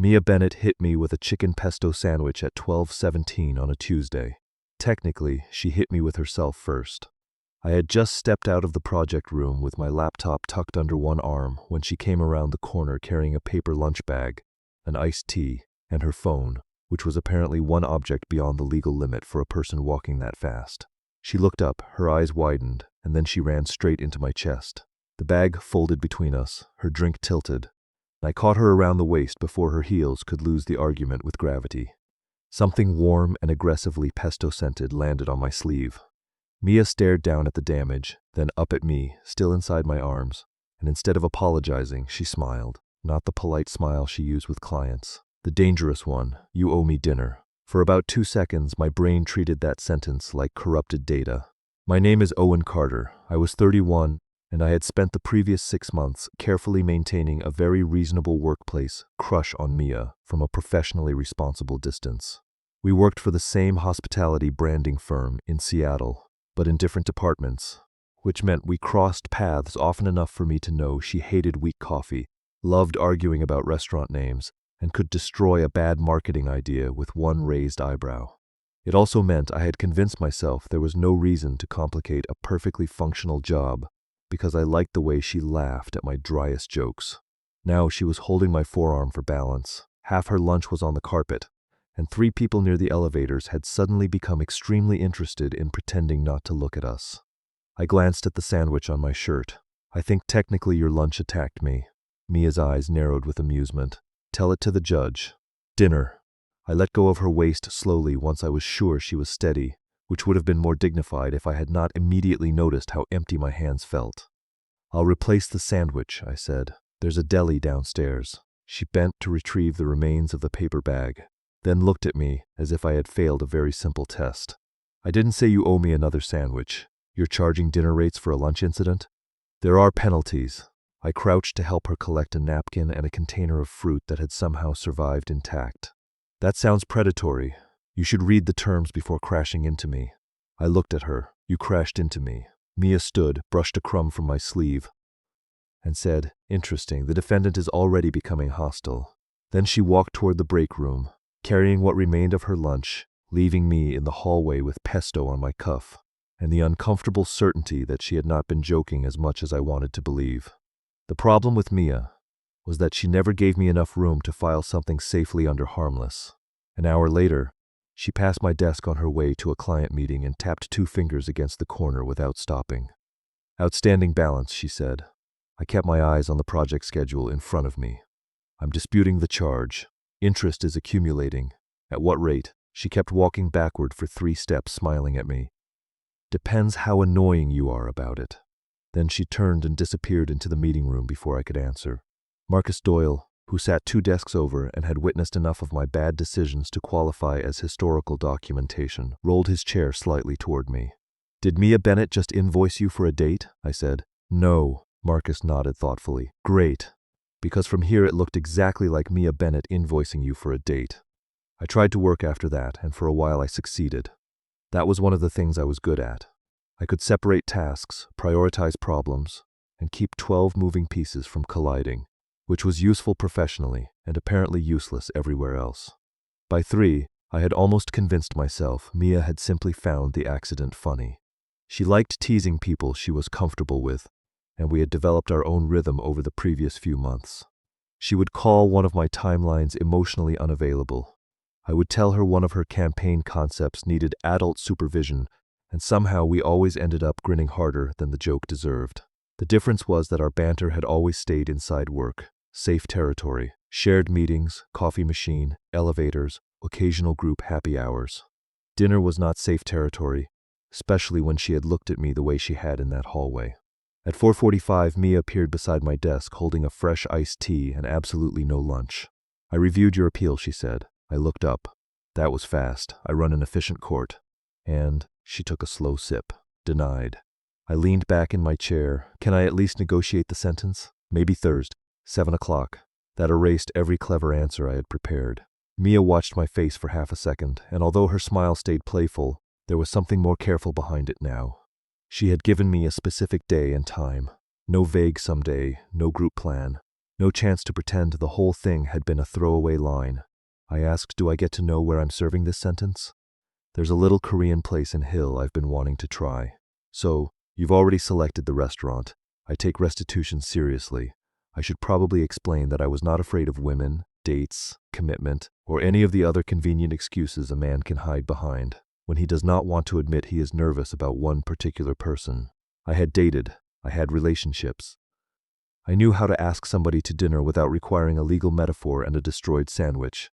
Mia Bennett hit me with a chicken pesto sandwich at 12:17 on a Tuesday. Technically, she hit me with herself first. I had just stepped out of the project room with my laptop tucked under one arm when she came around the corner carrying a paper lunch bag, an iced tea, and her phone, which was apparently one object beyond the legal limit for a person walking that fast. She looked up, her eyes widened, and then she ran straight into my chest. The bag folded between us, her drink tilted. I caught her around the waist before her heels could lose the argument with gravity. Something warm and aggressively pesto-scented landed on my sleeve. Mia stared down at the damage, then up at me, still inside my arms, and instead of apologizing, she smiled. Not the polite smile she used with clients. The dangerous one, "You owe me dinner." For about 2 seconds, my brain treated that sentence like corrupted data. My name is Owen Carter. I was 31, and I had spent the previous 6 months carefully maintaining a very reasonable workplace crush on Mia from a professionally responsible distance. We worked for the same hospitality branding firm in Seattle, but in different departments, which meant we crossed paths often enough for me to know she hated weak coffee, loved arguing about restaurant names, and could destroy a bad marketing idea with one raised eyebrow. It also meant I had convinced myself there was no reason to complicate a perfectly functional job because I liked the way she laughed at my driest jokes. Now she was holding my forearm for balance. Half her lunch was on the carpet, and 3 people near the elevators had suddenly become extremely interested in pretending not to look at us. I glanced at the sandwich on my shirt. "I think technically your lunch attacked me." Mia's eyes narrowed with amusement. "Tell it to the judge." "Dinner." I let go of her waist slowly once I was sure she was steady, which would have been more dignified if I had not immediately noticed how empty my hands felt. "I'll replace the sandwich," I said. "There's a deli downstairs." She bent to retrieve the remains of the paper bag, then looked at me as if I had failed a very simple test. "I didn't say you owe me another sandwich. You're charging dinner rates for a lunch incident?" "There are penalties." I crouched to help her collect a napkin and a container of fruit that had somehow survived intact. "That sounds predatory. You should read the terms before crashing into me." I looked at her. "You crashed into me." Mia stood, brushed a crumb from my sleeve, and said, "Interesting, the defendant is already becoming hostile." Then she walked toward the break room, carrying what remained of her lunch, leaving me in the hallway with pesto on my cuff, and the uncomfortable certainty that she had not been joking as much as I wanted to believe. The problem with Mia was that she never gave me enough room to file something safely under harmless. An hour later, she passed my desk on her way to a client meeting and tapped 2 fingers against the corner without stopping. "Outstanding balance," she said. I kept my eyes on the project schedule in front of me. "I'm disputing the charge. Interest is accumulating." "At what rate?" She kept walking backward for 3 steps, smiling at me. "Depends how annoying you are about it." Then she turned and disappeared into the meeting room before I could answer. Marcus Doyle, who sat 2 desks over and had witnessed enough of my bad decisions to qualify as historical documentation, rolled his chair slightly toward me. "Did Mia Bennett just invoice you for a date?" I said. "No," Marcus nodded thoughtfully. "Great, because from here it looked exactly like Mia Bennett invoicing you for a date." I tried to work after that, and for a while I succeeded. That was one of the things I was good at. I could separate tasks, prioritize problems, and keep 12 moving pieces from colliding, which was useful professionally and apparently useless everywhere else. By 3, I had almost convinced myself Mia had simply found the accident funny. She liked teasing people she was comfortable with, and we had developed our own rhythm over the previous few months. She would call one of my timelines emotionally unavailable. I would tell her one of her campaign concepts needed adult supervision, and somehow we always ended up grinning harder than the joke deserved. The difference was that our banter had always stayed inside work, safe territory, shared meetings, coffee machine, elevators, occasional group happy hours. Dinner was not safe territory, especially when she had looked at me the way she had in that hallway. At 4:45, Mia appeared beside my desk holding a fresh iced tea and absolutely no lunch. "I reviewed your appeal," she said. I looked up. "That was fast. I run an efficient court." And she took a slow sip. "Denied." I leaned back in my chair. "Can I at least negotiate the sentence?" "Maybe Thursday, 7 o'clock. That erased every clever answer I had prepared. Mia watched my face for half a second, and although her smile stayed playful, there was something more careful behind it now. She had given me a specific day and time. No vague someday, no group plan. No chance to pretend the whole thing had been a throwaway line. I asked, do I get to know where I'm serving this sentence? There's a little Korean place in Hill I've been wanting to try. So, you've already selected the restaurant. I take restitution seriously. I should probably explain that I was not afraid of women, dates, commitment, or any of the other convenient excuses a man can hide behind when he does not want to admit he is nervous about one particular person. I had dated. I had relationships. I knew how to ask somebody to dinner without requiring a legal metaphor and a destroyed sandwich.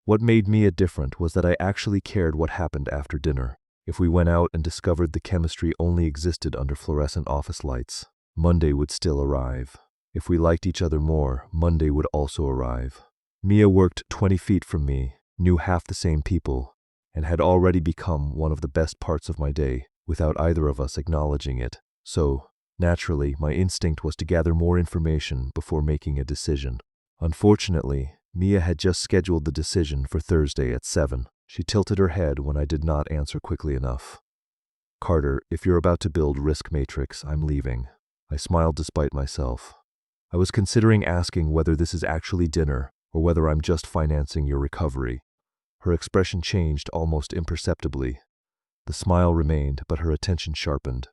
What made Mia different was that I actually cared what happened after dinner. If we went out and discovered the chemistry only existed under fluorescent office lights, Monday would still arrive. If we liked each other more, Monday would also arrive. Mia worked 20 feet from me, knew half the same people, and had already become one of the best parts of my day without either of us acknowledging it. So, naturally, my instinct was to gather more information before making a decision. Unfortunately, Mia had just scheduled the decision for Thursday at 7. She tilted her head when I did not answer quickly enough. Carter, if you're about to build risk matrix, I'm leaving. I smiled despite myself. I was considering asking whether this is actually dinner or whether I'm just financing your recovery. Her expression changed almost imperceptibly. The smile remained, but her attention sharpened.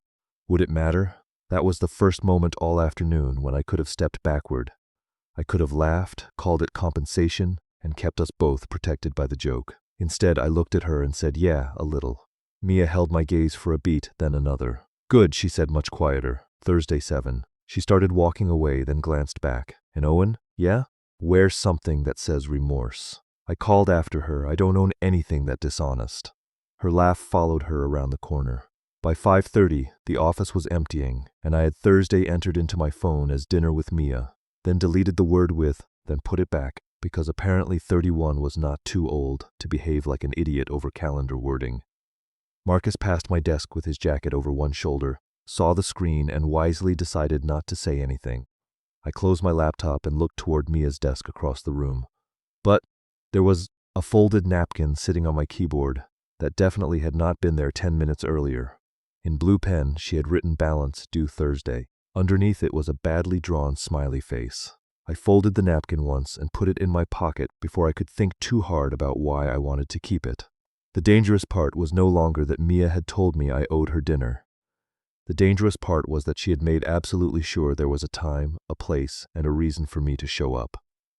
Would it matter? That was the first moment all afternoon when I could have stepped backward. I could have laughed, called it compensation, and kept us both protected by the joke. Instead, I looked at her and said, yeah, a little. Mia held my gaze for a beat, then another. Good, she said much quieter. Thursday 7. She started walking away, then glanced back. And Owen? Yeah? Wear something that says remorse. I called after her, I don't own anything that dishonest. Her laugh followed her around the corner. By 5:30, the office was emptying, and I had Thursday entered into my phone as dinner with Mia, then deleted the word with, then put it back, because apparently 31 was not too old to behave like an idiot over calendar wording. Marcus passed my desk with his jacket over one shoulder, saw the screen, and wisely decided not to say anything. I closed my laptop and looked toward Mia's desk across the room. But there was a folded napkin sitting on my keyboard that definitely had not been there 10 minutes earlier. In blue pen, she had written balance due Thursday. Underneath it was a badly drawn smiley face. I folded the napkin once and put it in my pocket before I could think too hard about why I wanted to keep it. The dangerous part was no longer that Mia had told me I owed her dinner. The dangerous part was that she had made absolutely sure there was a time, a place, and a reason for me to show up.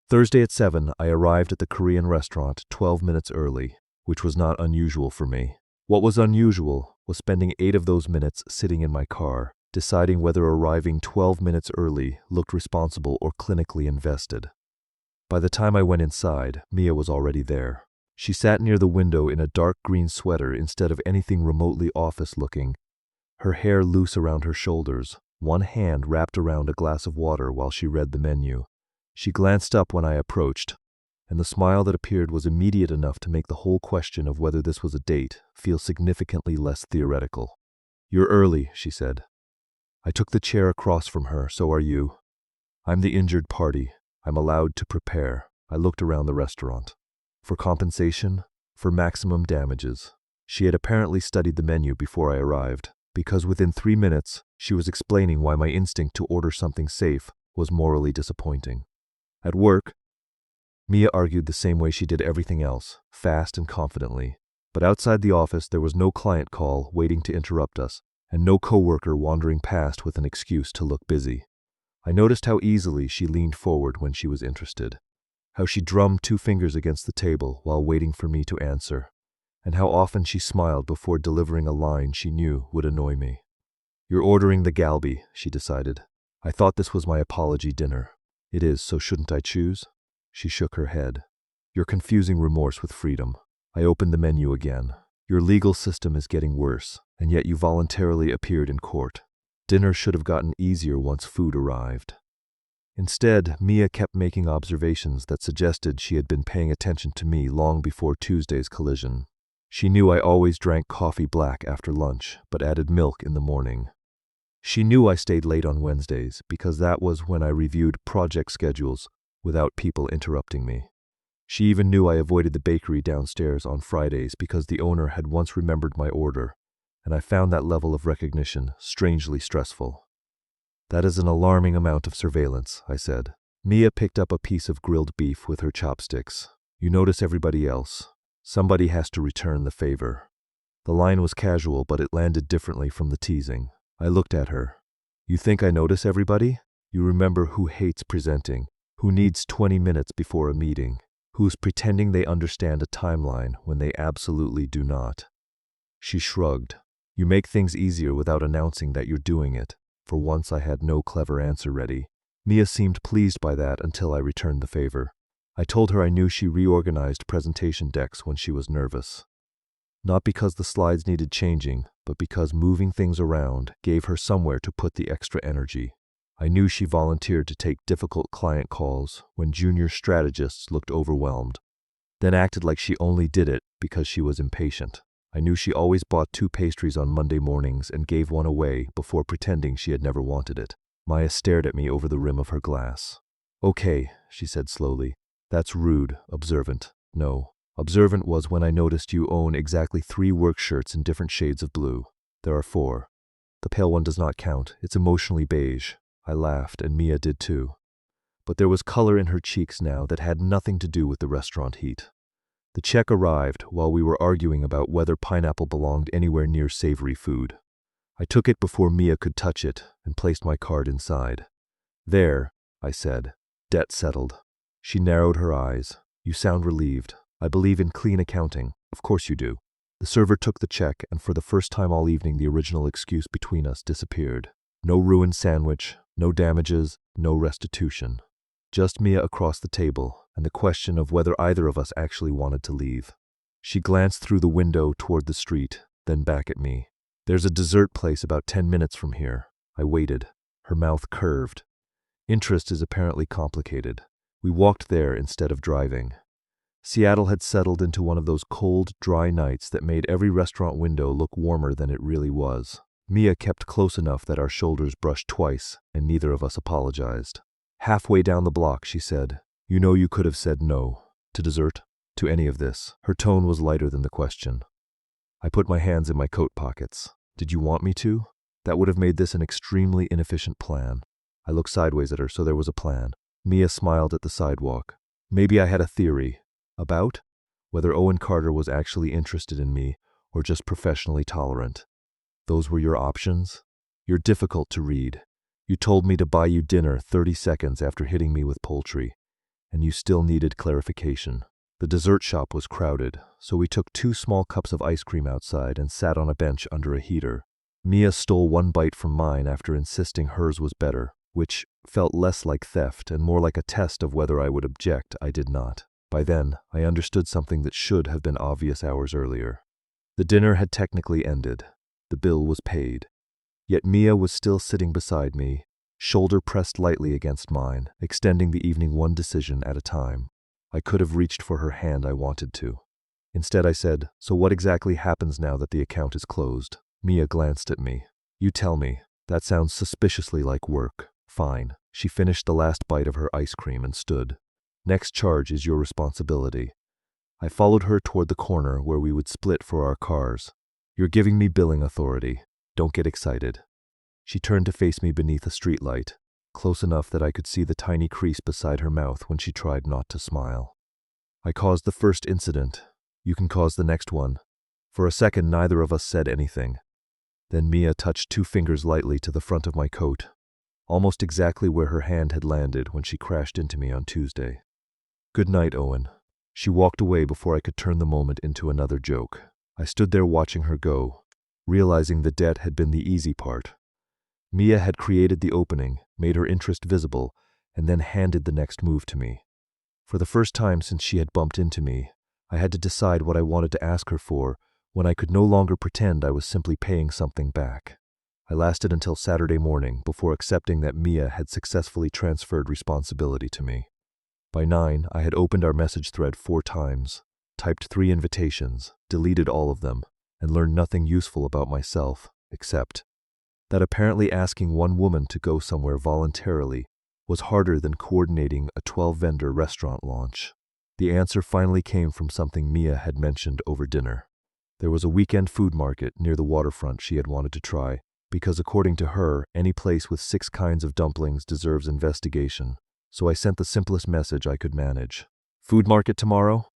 Thursday at 7, I arrived at the Korean restaurant 12 minutes early, which was not unusual for me. What was unusual was spending 8 of those minutes sitting in my car, deciding whether arriving 12 minutes early looked responsible or clinically invested. By the time I went inside, Mia was already there. She sat near the window in a dark green sweater instead of anything remotely office-looking, her hair loose around her shoulders, one hand wrapped around a glass of water while she read the menu. She glanced up when I approached, and the smile that appeared was immediate enough to make the whole question of whether this was a date feel significantly less theoretical. You're early, she said. I took the chair across from her. So are you. I'm the injured party. I'm allowed to prepare. I looked around the restaurant. For compensation? For maximum damages. She had apparently studied the menu before I arrived, because within 3 minutes, she was explaining why my instinct to order something safe was morally disappointing. At work, Mia argued the same way she did everything else, fast and confidently. But outside the office, there was no client call waiting to interrupt us, and no coworker wandering past with an excuse to look busy. I noticed how easily she leaned forward when she was interested, how she drummed 2 fingers against the table while waiting for me to answer, and how often she smiled before delivering a line she knew would annoy me. You're ordering the galbi, she decided. I thought this was my apology dinner. It is, so shouldn't I choose? She shook her head. You're confusing remorse with freedom. I opened the menu again. Your legal system is getting worse, and yet you voluntarily appeared in court. Dinner should have gotten easier once food arrived. Instead, Mia kept making observations that suggested she had been paying attention to me long before Tuesday's collision. She knew I always drank coffee black after lunch, but added milk in the morning. She knew I stayed late on Wednesdays because that was when I reviewed project schedules without people interrupting me. She even knew I avoided the bakery downstairs on Fridays because the owner had once remembered my order, and I found that level of recognition strangely stressful. That is an alarming amount of surveillance, I said. Mia picked up a piece of grilled beef with her chopsticks. You notice everybody else. Somebody has to return the favor. The line was casual, but it landed differently from the teasing. I looked at her. You think I notice everybody? You remember who hates presenting, who needs 20 minutes before a meeting, who's pretending they understand a timeline when they absolutely do not. She shrugged. You make things easier without announcing that you're doing it. For once I had no clever answer ready. Mia seemed pleased by that until I returned the favor. I told her I knew she reorganized presentation decks when she was nervous. Not because the slides needed changing, but because moving things around gave her somewhere to put the extra energy. I knew she volunteered to take difficult client calls when junior strategists looked overwhelmed, then acted like she only did it because she was impatient. I knew she always bought 2 pastries on Monday mornings and gave one away before pretending she had never wanted it. Maya stared at me over the rim of her glass. Okay, she said slowly. That's rude, observant. No. Observant was when I noticed you own exactly 3 work shirts in different shades of blue. There are 4. The pale one does not count. It's emotionally beige. I laughed, and Mia did too. But there was color in her cheeks now that had nothing to do with the restaurant heat. The check arrived while we were arguing about whether pineapple belonged anywhere near savory food. I took it before Mia could touch it and placed my card inside. There, I said. Debt settled. She narrowed her eyes. You sound relieved. I believe in clean accounting. Of course you do. The server took the check, and for the first time all evening the original excuse between us disappeared. No ruined sandwich, no damages, no restitution. Just Mia across the table, and the question of whether either of us actually wanted to leave. She glanced through the window toward the street, then back at me. There's a dessert place about 10 minutes from here. I waited. Her mouth curved. Interest is apparently complicated. We walked there instead of driving. Seattle had settled into one of those cold, dry nights that made every restaurant window look warmer than it really was. Mia kept close enough that our shoulders brushed twice, and neither of us apologized. Halfway down the block, she said, You know you could have said no. To dessert? To any of this. Her tone was lighter than the question. I put my hands in my coat pockets. Did you want me to? That would have made this an extremely inefficient plan. I looked sideways at her, so there was a plan. Mia smiled at the sidewalk. Maybe I had a theory. About? Whether Owen Carter was actually interested in me or just professionally tolerant. Those were your options? You're difficult to read. You told me to buy you dinner 30 seconds after hitting me with poultry, and you still needed clarification. The dessert shop was crowded, so we took 2 small cups of ice cream outside and sat on a bench under a heater. Mia stole 1 bite from mine after insisting hers was better, which felt less like theft and more like a test of whether I would object. I did not. By then, I understood something that should have been obvious hours earlier. The dinner had technically ended. The bill was paid. Yet Mia was still sitting beside me, shoulder pressed lightly against mine, extending the evening one decision at a time. I could have reached for her hand I wanted to. Instead I said, So what exactly happens now that the account is closed? Mia glanced at me. You tell me. That sounds suspiciously like work. Fine. She finished the last bite of her ice cream and stood. Next charge is your responsibility. I followed her toward the corner where we would split for our cars. You're giving me billing authority. Don't get excited. She turned to face me beneath a streetlight, close enough that I could see the tiny crease beside her mouth when she tried not to smile. I caused the first incident. You can cause the next one. For a second, neither of us said anything. Then Mia touched 2 fingers lightly to the front of my coat, almost exactly where her hand had landed when she crashed into me on Tuesday. Good night, Owen. She walked away before I could turn the moment into another joke. I stood there watching her go, realizing the debt had been the easy part. Mia had created the opening, made her interest visible, and then handed the next move to me. For the first time since she had bumped into me, I had to decide what I wanted to ask her for when I could no longer pretend I was simply paying something back. I lasted until Saturday morning before accepting that Mia had successfully transferred responsibility to me. By 9, I had opened our message thread 4 times, typed 3 invitations, deleted all of them, and learned nothing useful about myself, except that apparently asking one woman to go somewhere voluntarily was harder than coordinating a 12-vendor restaurant launch. The answer finally came from something Mia had mentioned over dinner. There was a weekend food market near the waterfront she had wanted to try, because according to her, any place with 6 kinds of dumplings deserves investigation, so I sent the simplest message I could manage. Food market tomorrow?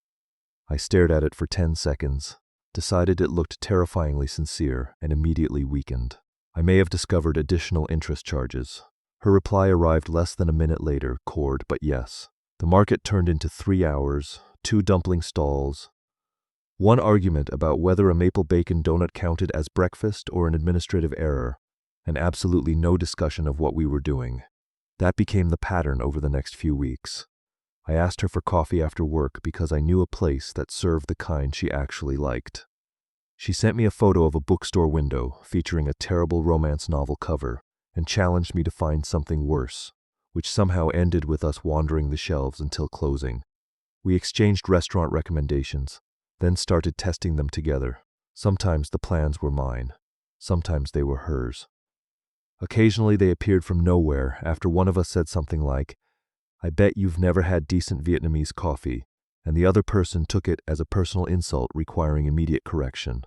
I stared at it for 10 seconds, decided it looked terrifyingly sincere, and immediately weakened. I may have discovered additional interest charges. Her reply arrived less than a minute later, cord, but yes. The market turned into 3 hours, 2 dumpling stalls, one argument about whether a maple bacon donut counted as breakfast or an administrative error, and absolutely no discussion of what we were doing. That became the pattern over the next few weeks. I asked her for coffee after work because I knew a place that served the kind she actually liked. She sent me a photo of a bookstore window featuring a terrible romance novel cover and challenged me to find something worse, which somehow ended with us wandering the shelves until closing. We exchanged restaurant recommendations, then started testing them together. Sometimes the plans were mine, sometimes they were hers. Occasionally they appeared from nowhere after one of us said something like, "I bet you've never had decent Vietnamese coffee," and the other person took it as a personal insult requiring immediate correction.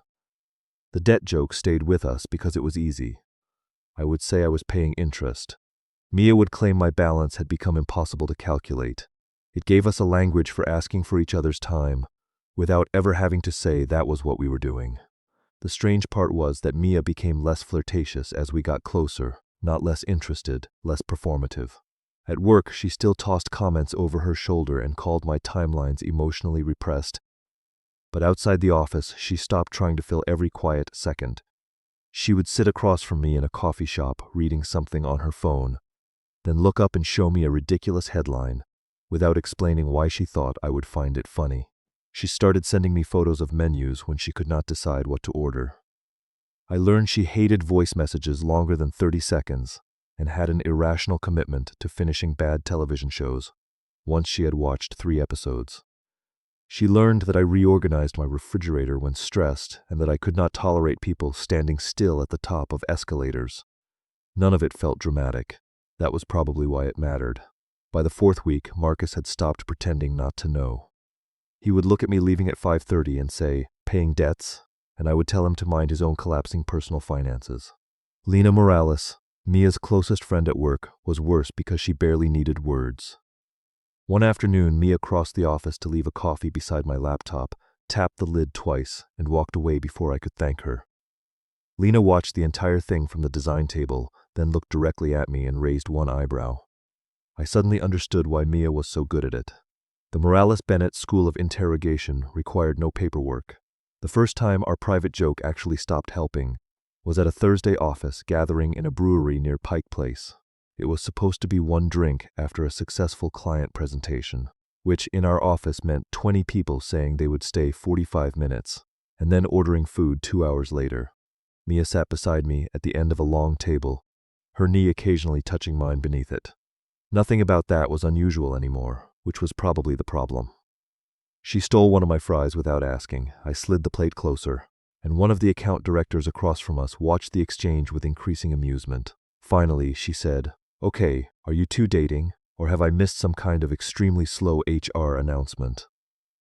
The debt joke stayed with us because it was easy. I would say I was paying interest. Mia would claim my balance had become impossible to calculate. It gave us a language for asking for each other's time, without ever having to say that was what we were doing. The strange part was that Mia became less flirtatious as we got closer, not less interested, less performative. At work, she still tossed comments over her shoulder and called my timelines emotionally repressed. But outside the office, she stopped trying to fill every quiet second. She would sit across from me in a coffee shop, reading something on her phone, then look up and show me a ridiculous headline, without explaining why she thought I would find it funny. She started sending me photos of menus when she could not decide what to order. I learned she hated voice messages longer than 30 seconds and had an irrational commitment to finishing bad television shows once she had watched 3 episodes. She learned that I reorganized my refrigerator when stressed and that I could not tolerate people standing still at the top of escalators. None of it felt dramatic. That was probably why it mattered. By the 4th week, Marcus had stopped pretending not to know. He would look at me leaving at 5:30 and say, "Paying debts?" and I would tell him to mind his own collapsing personal finances. Lena Morales, Mia's closest friend at work, was worse because she barely needed words. One afternoon, Mia crossed the office to leave a coffee beside my laptop, tapped the lid twice, and walked away before I could thank her. Lena watched the entire thing from the design table, then looked directly at me and raised one eyebrow. I suddenly understood why Mia was so good at it. The Morales-Bennett School of Interrogation required no paperwork. The first time our private joke actually stopped helping was at a Thursday office gathering in a brewery near Pike Place. It was supposed to be one drink after a successful client presentation, which in our office meant 20 people saying they would stay 45 minutes, and then ordering food 2 hours later. Mia sat beside me at the end of a long table, her knee occasionally touching mine beneath it. Nothing about that was unusual anymore, which was probably the problem. She stole one of my fries without asking. I slid the plate closer, and one of the account directors across from us watched the exchange with increasing amusement. Finally, she said, "Okay, are you two dating, or have I missed some kind of extremely slow HR announcement?"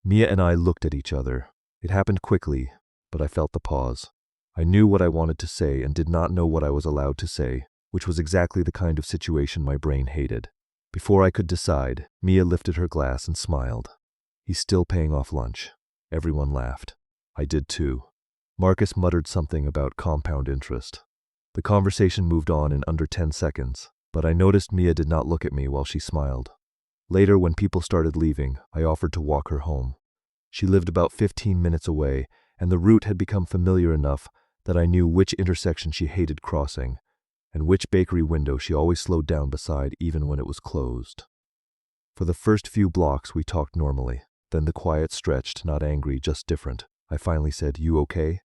Mia and I looked at each other. It happened quickly, but I felt the pause. I knew what I wanted to say and did not know what I was allowed to say, which was exactly the kind of situation my brain hated. Before I could decide, Mia lifted her glass and smiled. "He's still paying off lunch." Everyone laughed. I did too. Marcus muttered something about compound interest. The conversation moved on in under 10 seconds, but I noticed Mia did not look at me while she smiled. Later, when people started leaving, I offered to walk her home. She lived about 15 minutes away, and the route had become familiar enough that I knew which intersection she hated crossing, and which bakery window she always slowed down beside even when it was closed. For the first few blocks we talked normally, then the quiet stretched, not angry, just different. I finally said, "You okay?"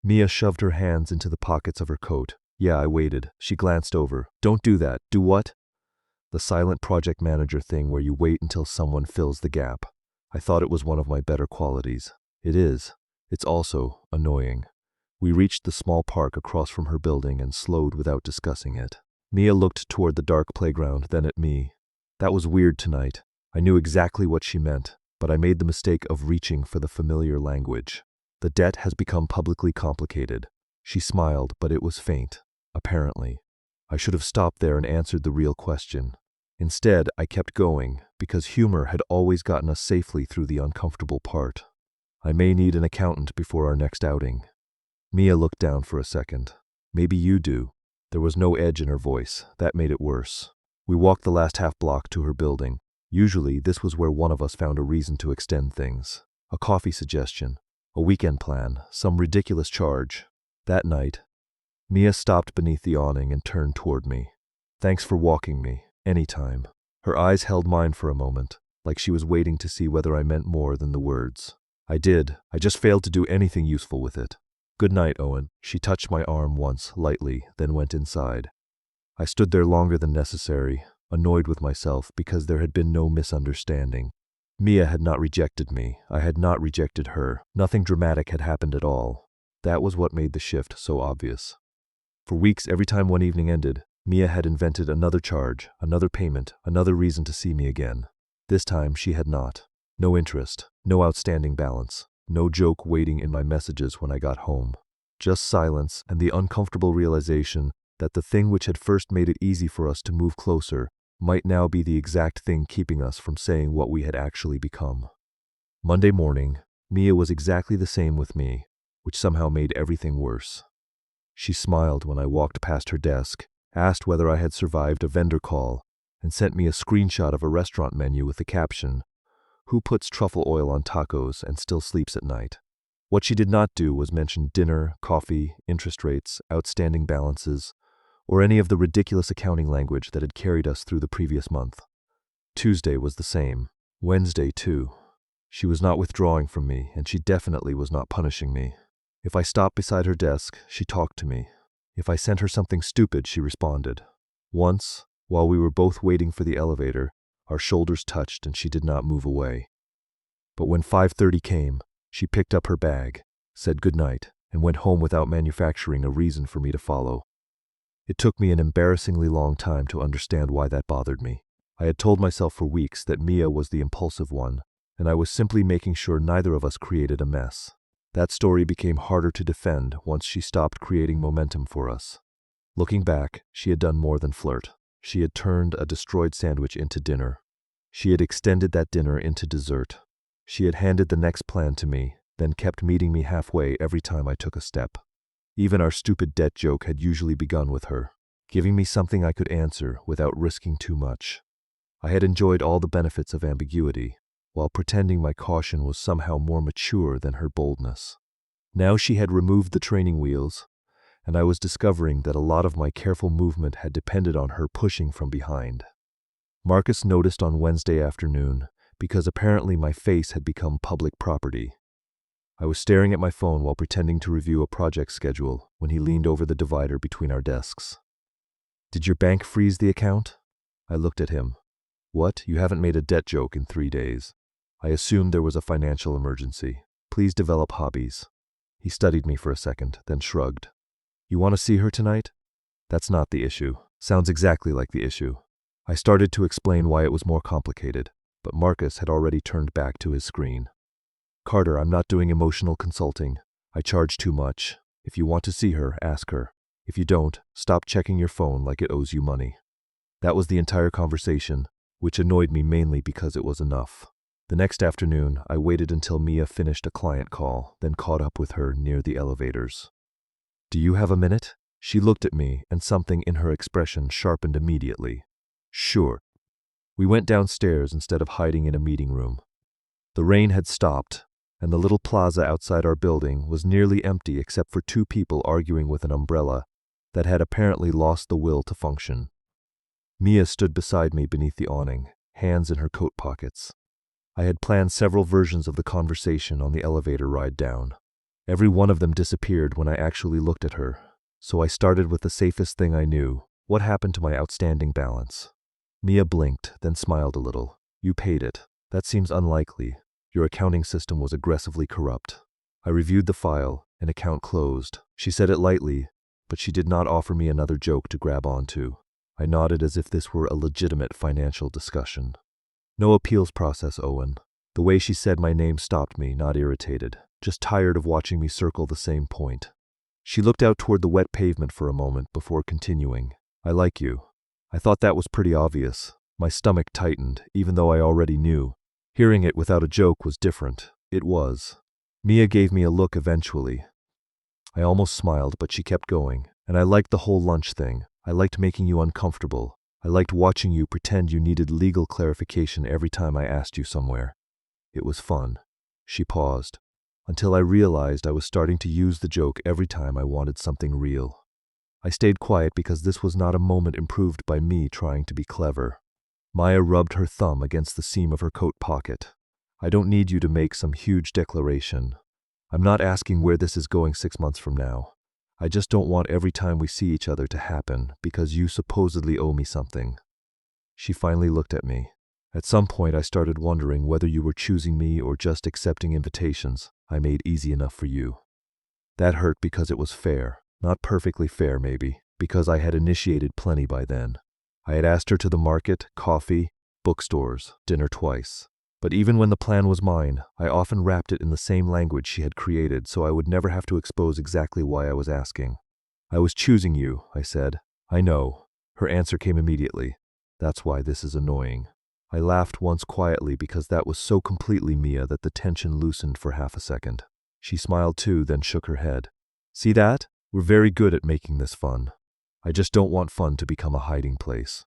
Mia shoved her hands into the pockets of her coat. "Yeah," I waited. She glanced over. "Don't do that." "Do what?" "The silent project manager thing where you wait until someone fills the gap." I thought it was one of my better qualities. It is. It's also annoying. We reached the small park across from her building and slowed without discussing it. Mia looked toward the dark playground, then at me. That was weird tonight. I knew exactly what she meant, but I made the mistake of reaching for the familiar language. "The debt has become publicly complicated." She smiled, but it was faint, apparently. I should have stopped there and answered the real question. Instead, I kept going, because humor had always gotten us safely through the uncomfortable part. I may need an accountant before our next outing. Mia looked down for a second. Maybe you do. There was no edge in her voice. That made it worse. We walked the last half block to her building. Usually, this was where one of us found a reason to extend things. A coffee suggestion, a weekend plan, some ridiculous charge. That night, Mia stopped beneath the awning and turned toward me. Thanks for walking me. Anytime. Her eyes held mine for a moment, like she was waiting to see whether I meant more than the words. I did. I just failed to do anything useful with it. Good night, Owen. She touched my arm once, lightly, then went inside. I stood there longer than necessary, annoyed with myself because there had been no misunderstanding. Mia had not rejected me. I had not rejected her. Nothing dramatic had happened at all. That was what made the shift so obvious. For weeks, every time one evening ended, Mia had invented another charge, another payment, another reason to see me again. This time she had not. No interest, no outstanding balance, no joke waiting in my messages when I got home. Just silence and the uncomfortable realization that the thing which had first made it easy for us to move closer might now be the exact thing keeping us from saying what we had actually become. Monday morning, Mia was exactly the same with me, which somehow made everything worse. She smiled when I walked past her desk, asked whether I had survived a vendor call, and sent me a screenshot of a restaurant menu with the caption, "Who puts truffle oil on tacos and still sleeps at night?" What she did not do was mention dinner, coffee, interest rates, outstanding balances, or any of the ridiculous accounting language that had carried us through the previous month. Tuesday was the same. Wednesday, too. She was not withdrawing from me, and she definitely was not punishing me. If I stopped beside her desk, she talked to me. If I sent her something stupid, she responded. Once, while we were both waiting for the elevator, our shoulders touched and she did not move away. But when 5:30 came, she picked up her bag, said goodnight, and went home without manufacturing a reason for me to follow. It took me an embarrassingly long time to understand why that bothered me. I had told myself for weeks that Mia was the impulsive one, and I was simply making sure neither of us created a mess. That story became harder to defend once she stopped creating momentum for us. Looking back, she had done more than flirt. She had turned a destroyed sandwich into dinner. She had extended that dinner into dessert. She had handed the next plan to me, then kept meeting me halfway every time I took a step. Even our stupid debt joke had usually begun with her, giving me something I could answer without risking too much. I had enjoyed all the benefits of ambiguity, while pretending my caution was somehow more mature than her boldness. Now she had removed the training wheels, and I was discovering that a lot of my careful movement had depended on her pushing from behind. Marcus noticed on Wednesday afternoon, because apparently my face had become public property. I was staring at my phone while pretending to review a project schedule when he leaned over the divider between our desks. "Did your bank freeze the account?" I looked at him. "What? You haven't made a debt joke in 3 days." I assumed there was a financial emergency. "Please develop hobbies." He studied me for a second, then shrugged. "You want to see her tonight?" "That's not the issue." Sounds exactly like the issue. I started to explain why it was more complicated, but Marcus had already turned back to his screen. "Carter, I'm not doing emotional consulting. I charge too much. If you want to see her, ask her. If you don't, stop checking your phone like it owes you money." That was the entire conversation, which annoyed me mainly because it was enough. The next afternoon, I waited until Mia finished a client call, then caught up with her near the elevators. "Do you have a minute?" She looked at me, and something in her expression sharpened immediately. "Sure." We went downstairs instead of hiding in a meeting room. The rain had stopped, and the little plaza outside our building was nearly empty except for 2 people arguing with an umbrella that had apparently lost the will to function. Mia stood beside me beneath the awning, hands in her coat pockets. I had planned several versions of the conversation on the elevator ride down. Every one of them disappeared when I actually looked at her, so I started with the safest thing I knew. What happened to my outstanding balance? Mia blinked, then smiled a little. "You paid it. That seems unlikely. Your accounting system was aggressively corrupt." I reviewed the file, an account closed. She said it lightly, but she did not offer me another joke to grab onto. I nodded as if this were a legitimate financial discussion. "No appeals process, Owen." The way she said my name stopped me, not irritated, just tired of watching me circle the same point. She looked out toward the wet pavement for a moment before continuing. "I like you. I thought that was pretty obvious. My stomach tightened, even though I already knew. Hearing it without a joke was different. It was. Mia gave me a look eventually. I almost smiled, but she kept going. And I liked the whole lunch thing. I liked making you uncomfortable. I liked watching you pretend you needed legal clarification every time I asked you somewhere. It was fun. She paused, until I realized I was starting to use the joke every time I wanted something real. I stayed quiet because this was not a moment improved by me trying to be clever. Maya rubbed her thumb against the seam of her coat pocket. I don't need you to make some huge declaration. I'm not asking where this is going 6 months from now. I just don't want every time we see each other to happen because you supposedly owe me something. She finally looked at me. At some point I started wondering whether you were choosing me or just accepting invitations I made easy enough for you. That hurt because it was fair. Not perfectly fair maybe, because I had initiated plenty by then. I had asked her to the market, coffee, bookstores, dinner twice. But even when the plan was mine, I often wrapped it in the same language she had created so I would never have to expose exactly why I was asking. I was choosing you, I said. I know. Her answer came immediately. That's why this is annoying. I laughed once quietly because that was so completely Mia that the tension loosened for half a second. She smiled too, then shook her head. See that? We're very good at making this fun. I just don't want fun to become a hiding place.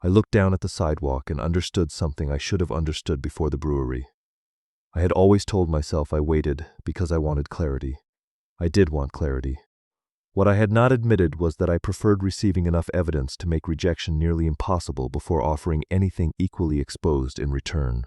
I looked down at the sidewalk and understood something I should have understood before the brewery. I had always told myself I waited because I wanted clarity. I did want clarity. What I had not admitted was that I preferred receiving enough evidence to make rejection nearly impossible before offering anything equally exposed in return.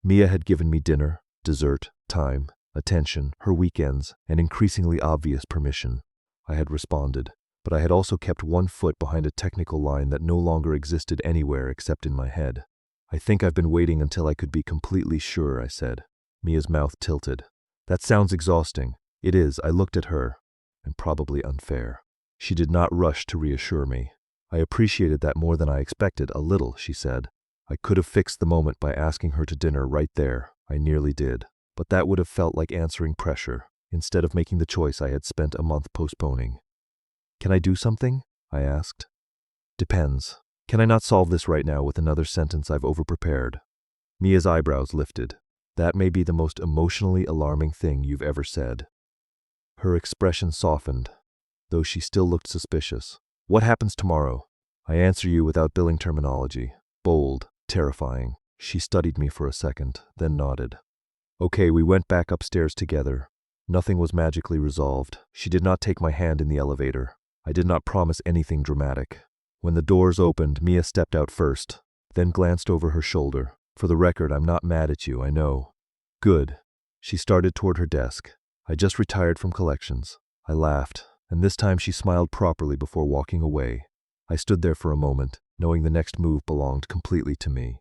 Mia had given me dinner, dessert, time, attention, her weekends, and increasingly obvious permission. I had responded, but I had also kept one foot behind a technical line that no longer existed anywhere except in my head. I think I've been waiting until I could be completely sure, I said. Mia's mouth tilted. That sounds exhausting. It is. I looked at her. And probably unfair. She did not rush to reassure me. I appreciated that more than I expected, a little, she said. I could have fixed the moment by asking her to dinner right there. I nearly did. But that would have felt like answering pressure, instead of making the choice I had spent a month postponing. Can I do something? I asked. Depends. Can I not solve this right now with another sentence I've overprepared? Mia's eyebrows lifted. That may be the most emotionally alarming thing you've ever said. Her expression softened, though she still looked suspicious. What happens tomorrow? I answer you without billing terminology. Bold, terrifying. She studied me for a second, then nodded. Okay, we went back upstairs together. Nothing was magically resolved. She did not take my hand in the elevator. I did not promise anything dramatic. When the doors opened, Mia stepped out first, then glanced over her shoulder. For the record, I'm not mad at you, I know. Good. She started toward her desk. I just retired from collections. I laughed, and this time she smiled properly before walking away. I stood there for a moment, knowing the next move belonged completely to me.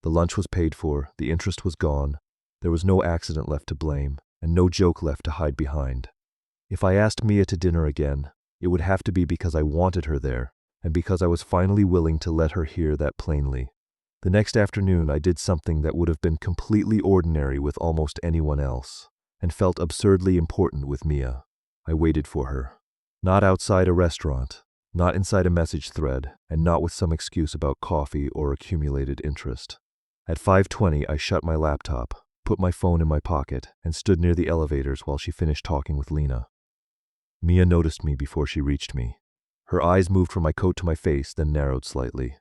The lunch was paid for, the interest was gone. There was no accident left to blame, and no joke left to hide behind. If I asked Mia to dinner again, it would have to be because I wanted her there, and because I was finally willing to let her hear that plainly. The next afternoon I did something that would have been completely ordinary with almost anyone else, and felt absurdly important with Mia. I waited for her. Not outside a restaurant, not inside a message thread, and not with some excuse about coffee or accumulated interest. At 5:20 I shut my laptop, put my phone in my pocket, and stood near the elevators while she finished talking with Lena. Mia noticed me before she reached me. Her eyes moved from my coat to my face, then narrowed slightly.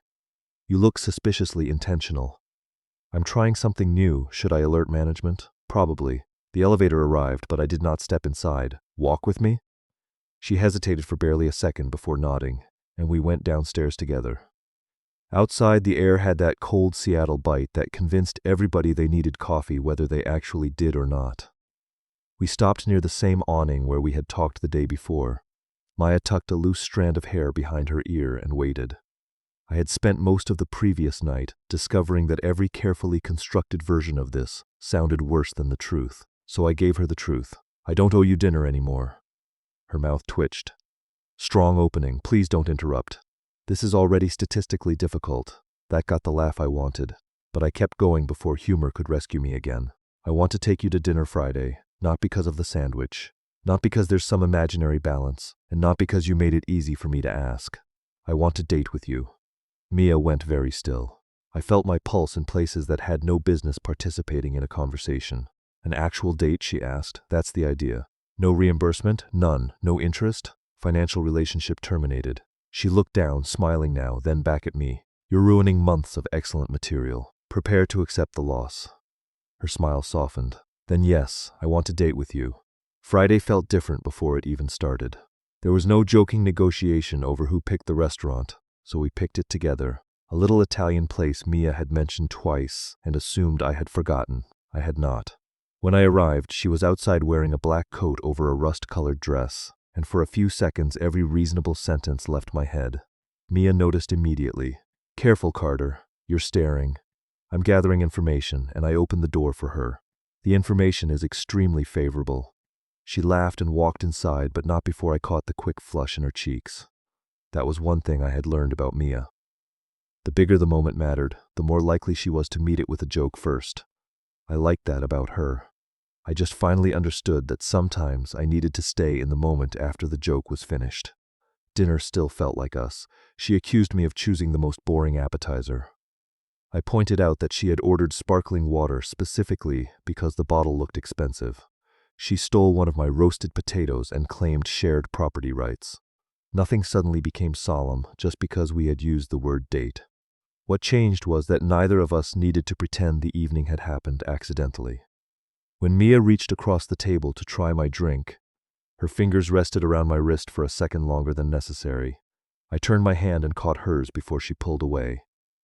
You look suspiciously intentional. I'm trying something new. Should I alert management? Probably. The elevator arrived, but I did not step inside. Walk with me? She hesitated for barely a second before nodding, and we went downstairs together. Outside, the air had that cold Seattle bite that convinced everybody they needed coffee whether they actually did or not. We stopped near the same awning where we had talked the day before. Maya tucked a loose strand of hair behind her ear and waited. I had spent most of the previous night discovering that every carefully constructed version of this sounded worse than the truth. So I gave her the truth. I don't owe you dinner anymore. Her mouth twitched. Strong opening. Please don't interrupt. This is already statistically difficult. That got the laugh I wanted. But I kept going before humor could rescue me again. I want to take you to dinner Friday, not because of the sandwich, not because there's some imaginary balance, and not because you made it easy for me to ask. I want to date with you. Mia went very still. I felt my pulse in places that had no business participating in a conversation. An actual date, she asked. That's the idea. No reimbursement? None. No interest? Financial relationship terminated. She looked down, smiling now, then back at me. You're ruining months of excellent material. Prepare to accept the loss. Her smile softened. Then yes, I want to date with you. Friday felt different before it even started. There was no joking negotiation over who picked the restaurant, so we picked it together. A little Italian place Mia had mentioned twice and assumed I had forgotten. I had not. When I arrived, she was outside wearing a black coat over a rust-colored dress, and for a few seconds every reasonable sentence left my head. Mia noticed immediately. Careful, Carter. You're staring. I'm gathering information, and I opened the door for her. The information is extremely favorable. She laughed and walked inside, but not before I caught the quick flush in her cheeks. That was one thing I had learned about Mia. The bigger the moment mattered, the more likely she was to meet it with a joke first. I liked that about her. I just finally understood that sometimes I needed to stay in the moment after the joke was finished. Dinner still felt like us. She accused me of choosing the most boring appetizer. I pointed out that she had ordered sparkling water specifically because the bottle looked expensive. She stole one of my roasted potatoes and claimed shared property rights. Nothing suddenly became solemn just because we had used the word date. What changed was that neither of us needed to pretend the evening had happened accidentally. When Mia reached across the table to try my drink, her fingers rested around my wrist for a second longer than necessary. I turned my hand and caught hers before she pulled away.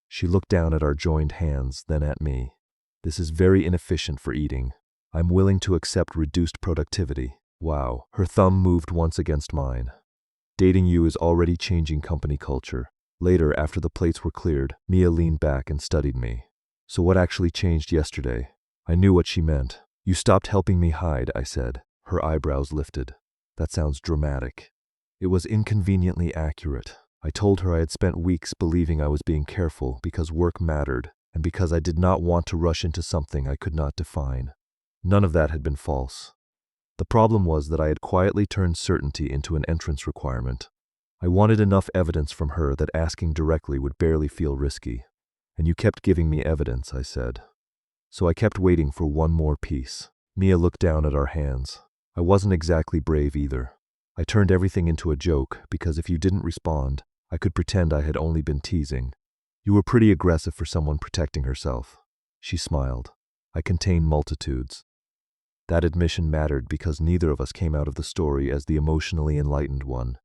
She looked down at our joined hands, then at me. This is very inefficient for eating. I'm willing to accept reduced productivity. Wow. Her thumb moved once against mine. Dating you is already changing company culture. Later, after the plates were cleared, Mia leaned back and studied me. So what actually changed yesterday? I knew what she meant. You stopped helping me hide, I said. Her eyebrows lifted. That sounds dramatic. It was inconveniently accurate. I told her I had spent weeks believing I was being careful because work mattered and because I did not want to rush into something I could not define. None of that had been false. The problem was that I had quietly turned certainty into an entrance requirement. I wanted enough evidence from her that asking directly would barely feel risky. And you kept giving me evidence, I said. So I kept waiting for one more piece. Mia looked down at our hands. I wasn't exactly brave either. I turned everything into a joke because if you didn't respond, I could pretend I had only been teasing. You were pretty aggressive for someone protecting herself. She smiled. I contain multitudes. That admission mattered because neither of us came out of the story as the emotionally enlightened one.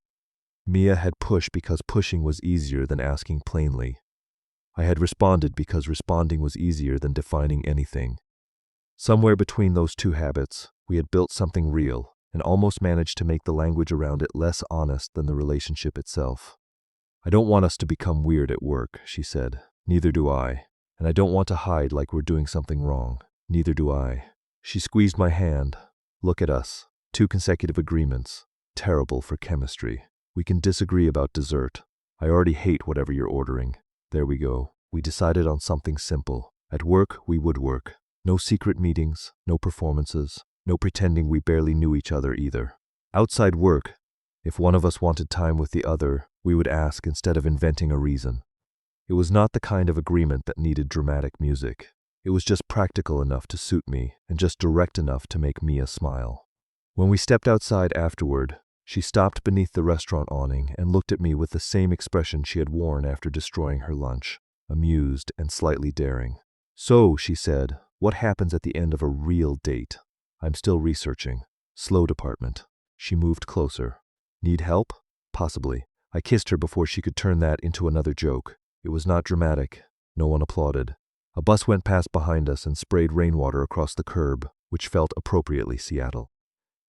Mia had pushed because pushing was easier than asking plainly. I had responded because responding was easier than defining anything. Somewhere between those two habits, we had built something real and almost managed to make the language around it less honest than the relationship itself. I don't want us to become weird at work, she said. Neither do I. And I don't want to hide like we're doing something wrong. Neither do I. She squeezed my hand. Look at us. 2 consecutive agreements. Terrible for chemistry. We can disagree about dessert. I already hate whatever you're ordering. There we go. We decided on something simple. At work, we would work. No secret meetings, no performances, no pretending we barely knew each other either. Outside work, if one of us wanted time with the other, we would ask instead of inventing a reason. It was not the kind of agreement that needed dramatic music. It was just practical enough to suit me and just direct enough to make Mia smile. When we stepped outside afterward, she stopped beneath the restaurant awning and looked at me with the same expression she had worn after destroying her lunch, amused and slightly daring. So, she said, what happens at the end of a real date? I'm still researching. Slow department. She moved closer. Need help? Possibly. I kissed her before she could turn that into another joke. It was not dramatic. No one applauded. A bus went past behind us and sprayed rainwater across the curb, which felt appropriately Seattle.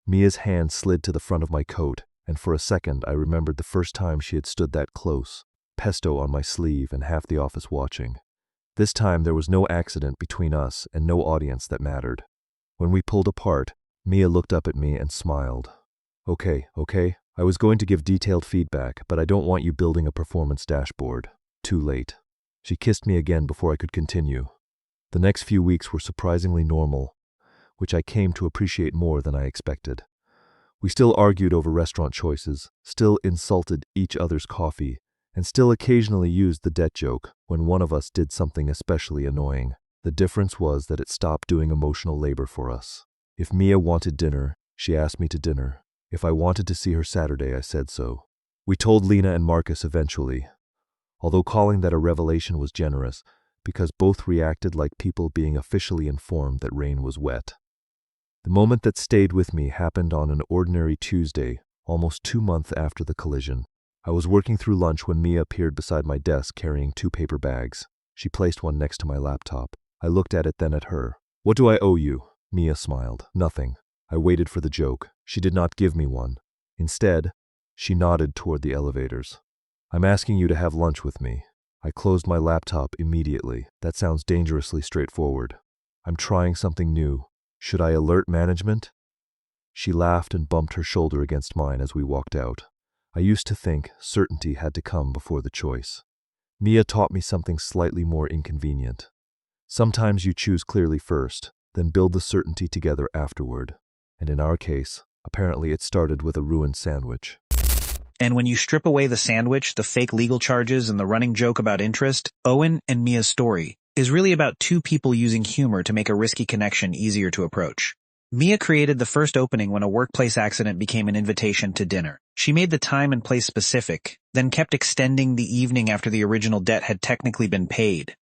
Mia's hand slid to the front of my coat, and for a second I remembered the first time she had stood that close, pesto on my sleeve and half the office watching. This time there was no accident between us and no audience that mattered. When we pulled apart, Mia looked up at me and smiled. Okay. I was going to give detailed feedback, but I don't want you building a performance dashboard. Too late. She kissed me again before I could continue. The next few weeks were surprisingly normal, which I came to appreciate more than I expected. We still argued over restaurant choices, still insulted each other's coffee, and still occasionally used the debt joke when one of us did something especially annoying. The difference was that it stopped doing emotional labor for us. If Mia wanted dinner, she asked me to dinner. If I wanted to see her Saturday, I said so. We told Lena and Marcus eventually, although calling that a revelation was generous, because both reacted like people being officially informed that rain was wet. The moment that stayed with me happened on an ordinary Tuesday, almost 2 months after the collision. I was working through lunch when Mia appeared beside my desk carrying 2 paper bags. She placed one next to my laptop. I looked at it, then at her. "What do I owe you?" Mia smiled. "Nothing." I waited for the joke. She did not give me one. Instead, she nodded toward the elevators. "I'm asking you to have lunch with me." I closed my laptop immediately. That sounds dangerously straightforward. I'm trying something new. Should I alert management? She laughed and bumped her shoulder against mine as we walked out. I used to think certainty had to come before the choice. Mia taught me something slightly more inconvenient. Sometimes you choose clearly first, then build the certainty together afterward. And in our case, apparently it started with a ruined sandwich. And when you strip away the sandwich, the fake legal charges, and the running joke about interest, Owen and Mia's story is really about 2 people using humor to make a risky connection easier to approach. Mia created the first opening when a workplace accident became an invitation to dinner. She made the time and place specific, then kept extending the evening after the original debt had technically been paid.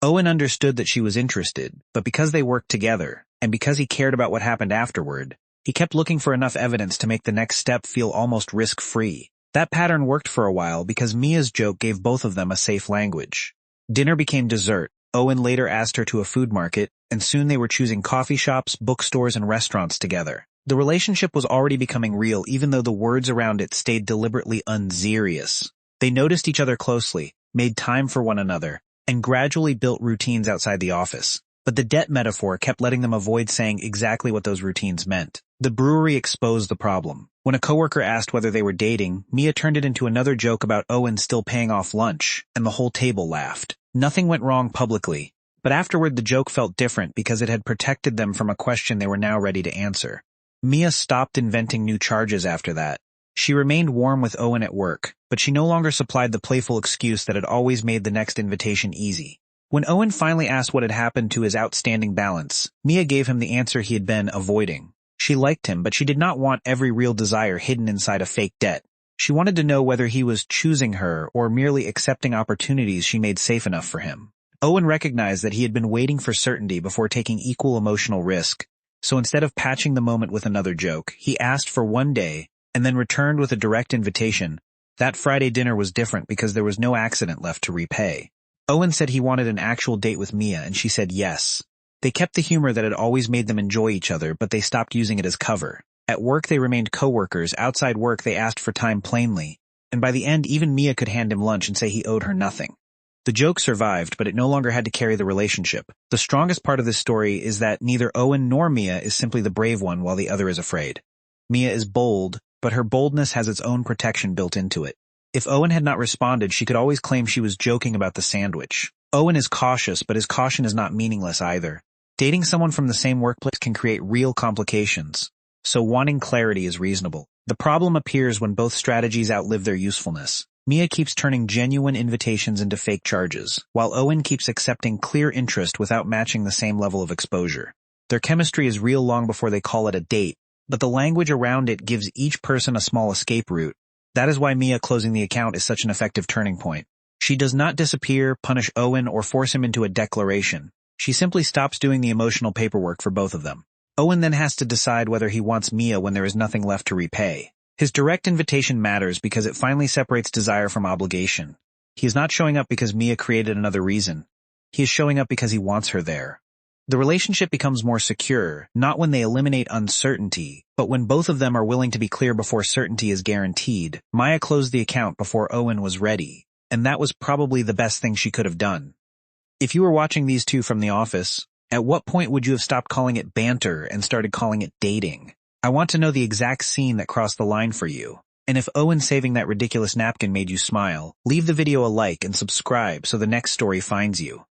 Owen understood that she was interested, but because they worked together, and because he cared about what happened afterward, he kept looking for enough evidence to make the next step feel almost risk-free. That pattern worked for a while because Mia's joke gave both of them a safe language. Dinner became dessert. Owen later asked her to a food market, and soon they were choosing coffee shops, bookstores, and restaurants together. The relationship was already becoming real, even though the words around it stayed deliberately unserious. They noticed each other closely, made time for one another, and gradually built routines outside the office. But the debt metaphor kept letting them avoid saying exactly what those routines meant. The brewery exposed the problem. When a coworker asked whether they were dating, Mia turned it into another joke about Owen still paying off lunch, and the whole table laughed. Nothing went wrong publicly, but afterward the joke felt different because it had protected them from a question they were now ready to answer. Mia stopped inventing new charges after that. She remained warm with Owen at work, but she no longer supplied the playful excuse that had always made the next invitation easy. When Owen finally asked what had happened to his outstanding balance, Mia gave him the answer he had been avoiding. She liked him, but she did not want every real desire hidden inside a fake debt. She wanted to know whether he was choosing her or merely accepting opportunities she made safe enough for him. Owen recognized that he had been waiting for certainty before taking equal emotional risk, so instead of patching the moment with another joke, he asked for one day and then returned with a direct invitation. That Friday dinner was different because there was no accident left to repay. Owen said he wanted an actual date with Mia, and she said yes. They kept the humor that had always made them enjoy each other, but they stopped using it as cover. At work they remained co-workers, outside work they asked for time plainly, and by the end even Mia could hand him lunch and say he owed her nothing. The joke survived, but it no longer had to carry the relationship. The strongest part of this story is that neither Owen nor Mia is simply the brave one while the other is afraid. Mia is bold, but her boldness has its own protection built into it. If Owen had not responded, she could always claim she was joking about the sandwich. Owen is cautious, but his caution is not meaningless either. Dating someone from the same workplace can create real complications, so wanting clarity is reasonable. The problem appears when both strategies outlive their usefulness. Mia keeps turning genuine invitations into fake charges, while Owen keeps accepting clear interest without matching the same level of exposure. Their chemistry is real long before they call it a date, but the language around it gives each person a small escape route. That is why Mia closing the account is such an effective turning point. She does not disappear, punish Owen, or force him into a declaration. She simply stops doing the emotional paperwork for both of them. Owen then has to decide whether he wants Mia when there is nothing left to repay. His direct invitation matters because it finally separates desire from obligation. He is not showing up because Mia created another reason. He is showing up because he wants her there. The relationship becomes more secure, not when they eliminate uncertainty, but when both of them are willing to be clear before certainty is guaranteed. Mia closed the account before Owen was ready, and that was probably the best thing she could have done. If you were watching these two from the office, at what point would you have stopped calling it banter and started calling it dating? I want to know the exact scene that crossed the line for you. And if Owen saving that ridiculous napkin made you smile, leave the video a like and subscribe so the next story finds you.